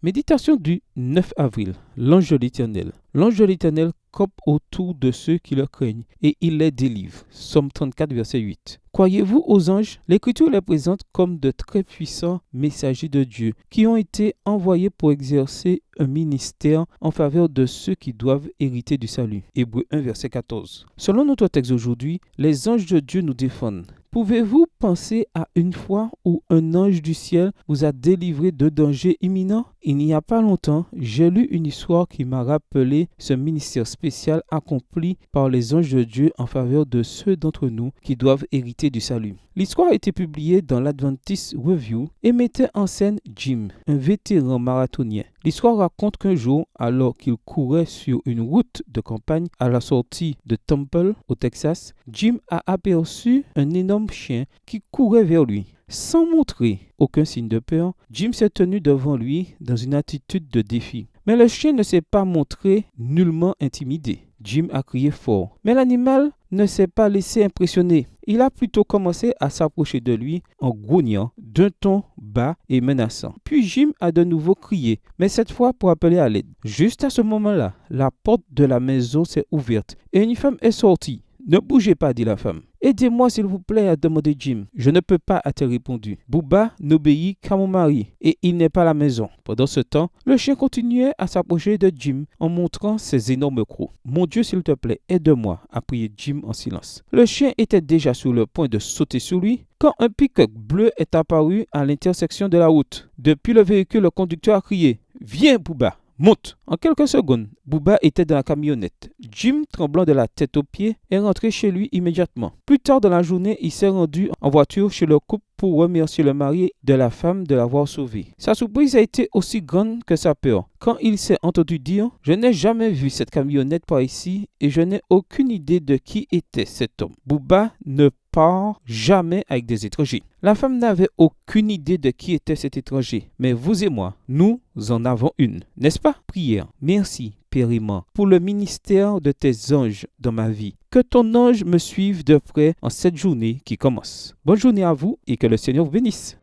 Méditation du 9 avril. L'ange de l'Éternel. L'ange de l'Éternel campe autour de ceux qui le craignent et il les délivre. Somme 34, verset 8. Croyez-vous aux anges? L'Écriture les présente comme de très puissants messagers de Dieu qui ont été envoyés pour exercer un ministère en faveur de ceux qui doivent hériter du salut. Hébreux 1, verset 14. Selon notre texte aujourd'hui, les anges de Dieu nous défendent. Pouvez-vous penser à une fois où un ange du ciel vous a délivré de dangers imminents? Il n'y a pas longtemps, j'ai lu une histoire qui m'a rappelé ce ministère spécial accompli par les anges de Dieu en faveur de ceux d'entre nous qui doivent hériter du salut. L'histoire a été publiée dans l'Adventist Review et mettait en scène Jim, un vétéran marathonien. L'histoire raconte qu'un jour, alors qu'il courait sur une route de campagne à la sortie de Temple, au Texas, Jim a aperçu un énorme chien qui courait vers lui. Sans montrer aucun signe de peur, Jim s'est tenu devant lui dans une attitude de défi. Mais le chien ne s'est pas montré nullement intimidé. Jim a crié fort, mais l'animal ne s'est pas laissé impressionner. Il a plutôt commencé à s'approcher de lui en grognant d'un ton bas et menaçant. Puis Jim a de nouveau crié, mais cette fois pour appeler à l'aide. Juste à ce moment-là, la porte de la maison s'est ouverte et une femme est sortie. « Ne bougez pas, dit la femme. « Aidez-moi s'il vous plaît, a demandé Jim. « Je ne peux pas, a-t-elle répondu. « Booba n'obéit qu'à mon mari et il n'est pas à la maison. » Pendant ce temps, le chien continuait à s'approcher de Jim en montrant ses énormes crocs. « Mon Dieu, s'il te plaît, aide-moi, » a prié Jim en silence. Le chien était déjà sur le point de sauter sur lui quand un pick-up bleu est apparu à l'intersection de la route. Depuis le véhicule, le conducteur a crié « Viens, Booba !» Monte. En quelques secondes, Booba était dans la camionnette. Jim, tremblant de la tête aux pieds, est rentré chez lui immédiatement. Plus tard dans la journée, il s'est rendu en voiture chez le couple pour remercier le mari de la femme de l'avoir sauvé. Sa surprise a été aussi grande que sa peur quand il s'est entendu dire « Je n'ai jamais vu cette camionnette par ici et je n'ai aucune idée de qui était cet homme. » Booba ne part jamais avec des étrangers. La femme n'avait aucune idée de qui était cet étranger, mais vous et moi, nous en avons une, n'est-ce pas? Prière. Merci, Père aimant, pour le ministère de tes anges dans ma vie. Que ton ange me suive de près en cette journée qui commence. Bonne journée à vous et que le Seigneur vous bénisse.